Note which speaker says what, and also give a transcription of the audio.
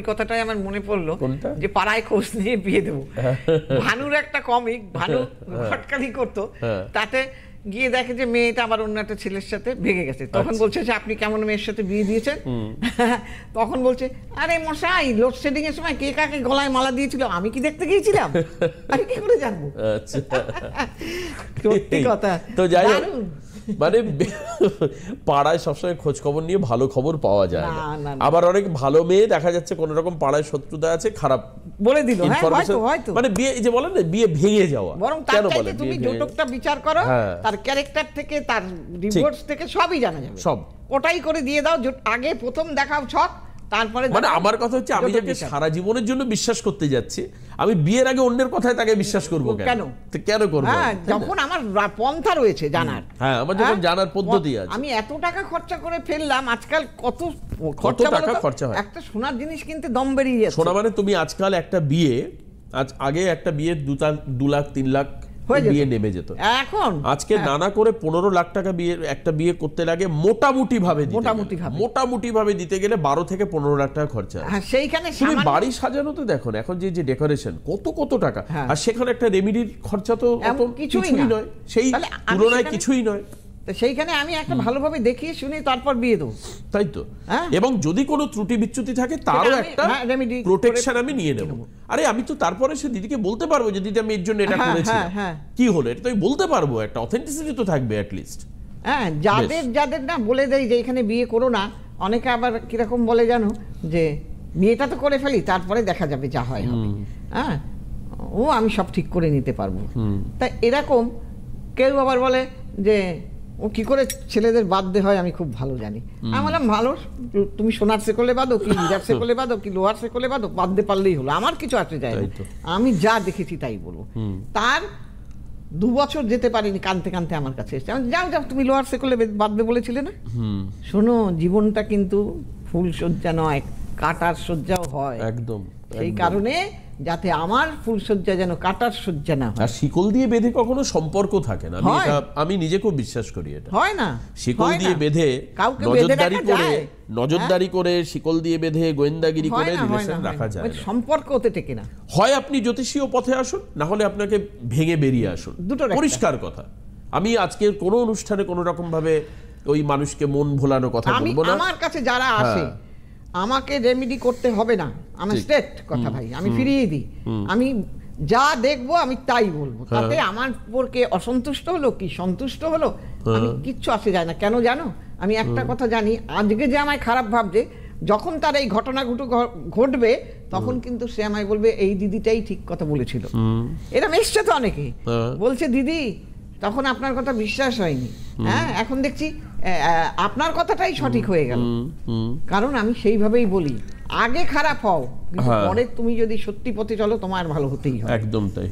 Speaker 1: কথাটাই আমার মনে পড়লো যে পাড়ায় খোঁজ নিয়ে বিয়ে দেবো। ভানুর একটা কমিক, ভানু ঘটকালি করতো, তাতে গিয়ে দেখে যে মেয়েটা আবার অন্য একটা ছেলের সাথে ভেঙে গেছে। তখন বলছে যে আপনি কেমন মেয়ের সাথে বিয়ে দিয়েছেন? তখন বলছে আরে মশাই, লোডশেডিং এর সময় কে কাকে গলায় মালা দিয়েছিল আমি কি দেখতে গিয়েছিলাম? আমি কি করে জানবো? সত্যি কথা।
Speaker 2: তো যাই হোক, মানে পাড়ায় সবসময় খোঁজ খবর নিয়ে ভালো খবর পাওয়া যায় না। আবার অনেক ভালো মেয়ে দেখা যাচ্ছে কোন রকম পাড়ায় শত্রুতা আছে, খারাপ
Speaker 1: বলে দিল, হয়তো
Speaker 2: মানে বিয়ে যে বলেন না, বিয়ে ভেঙে যাওয়া।
Speaker 1: বরং তার চাইতে তুমি যৌতুকটা বিচার করো, তার ক্যারেক্টার থেকে, তার ডিভোর্স থেকে সবই জানা যাবে।
Speaker 2: সব ওটাই
Speaker 1: করে দিয়ে দাও, আগে প্রথম দেখাও ছক, তারপরে
Speaker 2: মানে আমার কথা হচ্ছে আমি যাকে সারা জীবনের জন্য বিশ্বাস করতে যাচ্ছি, আমি বিয়ের আগে অন্যের কথায় তাকে বিশ্বাস করবো কেন? কেন করবো?
Speaker 1: যখন আমার পন্থা রয়েছে জানার,
Speaker 2: হ্যাঁ আমার যখন জানার পদ্ধতি আছে।
Speaker 1: আমি এত টাকা খরচা করে ফেললাম, আজকাল কত টাকা খরচা হয় একটা সোনার জিনিস কিনতে, দম বেরিয়ে যাচ্ছে।
Speaker 2: সোনা মানে তুমি আজকাল একটা বিয়ে, আগে একটা বিয়ে 2 লাখ 3 লাখ বিয়ে নেমে যেত, এখন আজকে নানা করে 15 লাখ টাকা একটা বিয়ে করতে লাগে মোটামুটি ভাবে দিতে গেলে 12 থেকে 15 লাখ টাকা খরচা।
Speaker 1: সেইখানে
Speaker 2: তুমি বাড়ি সাজানোতে দেখো এখন যে ডেকোরেশন কত টাকা, আর সেখানে একটা রেমিডির খরচা তো কিছুই নয়, সেই তুলনায় কিছুই নয়।
Speaker 1: সেইখানে আমি একটা ভালোভাবে দেখিয়ে শুনে তারপর বিয়ে দেবো,
Speaker 2: তাই তো। এবং যদি কোনো ত্রুটি বিচ্যুতি থাকে তারও একটা প্রোটেকশন আমি নিয়ে নেব। আরে আমি তো তারপরে সে দিদিকে বলতে পারবো যে দিদি আমি এর জন্য এটা করেছি, কি হলো এটা তো আমি বলতে পারবো, একটা অথেন্টিসিটি তো থাকবে অ্যাট লিস্ট।
Speaker 1: হ্যাঁ, যাদের না বলে দেয় যে এখানে বিয়ে করো না, অনেকে আবার কিরকম বলে জানো, যে বিয়েটা তো করে ফেলি তারপরে দেখা যাবে যা হয় হবে। হ্যাঁ, ও আমি সব ঠিক করে নিতে পারবো। তাই এরকম কেউ আবার বলে যে ও কি করে ছেলেদের বাঁধতে হয় আমি খুব ভালো জানি। আমি বললাম ভালো, তুমি সোনার শেকলে বাঁধো কি হীরার শেকলে বাঁধো কি লোহার শেকলে বাঁধো, বাঁধতে পারলেই হলো, আমার কিছু আসে যায় না। আমি যা দেখেছি তাই বলবো। তার 2 বছর যেতে পারিনি, কানতে কানতে আমার কাছে এসছে। যাও তুমি লোহার শেকলে বাঁধবে বলেছিলে না? শোনো, জীবনটা কিন্তু ফুল সজ্জা নয়, কাটার সজ্জাও হয়।
Speaker 2: একদম।
Speaker 1: সেই কারণে যাতে আমার ফুলসজ্জা যেন কাটার সজ্জা না হয়।
Speaker 2: আর শিকল দিয়ে বেঁধে কখনো সম্পর্ক থাকে না, আমি নিজে খুব বিশ্বাস করি এটা
Speaker 1: হয় না।
Speaker 2: শিকল দিয়ে বেঁধে নজরদারি করে শিকল দিয়ে বেঁধে গোয়েন্দাগিরি করে রিলেশন রাখা যায় না,
Speaker 1: সম্পর্ক হতে টেকে না।
Speaker 2: হয় আপনি জ্যোতিষীয় পথে আসুন, না হলে আপনাকে ভেঙে বেরিয়ে আসুন, দুটো পরিষ্কার কথা। আমি আজকের কোনো অনুষ্ঠানে কোনো রকম ভাবে ওই মানুষকে মন ভোলানো কথা বলবো না।
Speaker 1: আমার কাছে যারা আসে আমাকে রেমেডি করতে হবে না, আমি স্ট্রেট কথা ভাই, আমি ফিরিয়ে দিই। আমি যা দেখবো আমি তাই বলবো, তাতে আমার উপর কে অসন্তুষ্ট হলো কি সন্তুষ্ট হলো আমি কিচ্ছু আসে যায় না। কেন জানো, আমি একটা কথা জানি, আজকে যে আমায় খারাপ ভাবছে, যখন তার এই ঘটনা ঘটবে তখন কিন্তু সে আমায় বলবে এই দিদিটাই ঠিক কথা বলেছিল। এরকম এসছে তো অনেকে, বলছে দিদি তখন আপনার কথা বিশ্বাস হয়নি, হ্যাঁ এখন দেখছি আপনার কথাটাই সঠিক হয়ে গেল। কারণ আমি সেইভাবেই বলি, আগে খারাপ হও, পরে তুমি যদি সত্যি পথে চলো তোমার ভালো হতেই হবে।
Speaker 2: একদম তাই।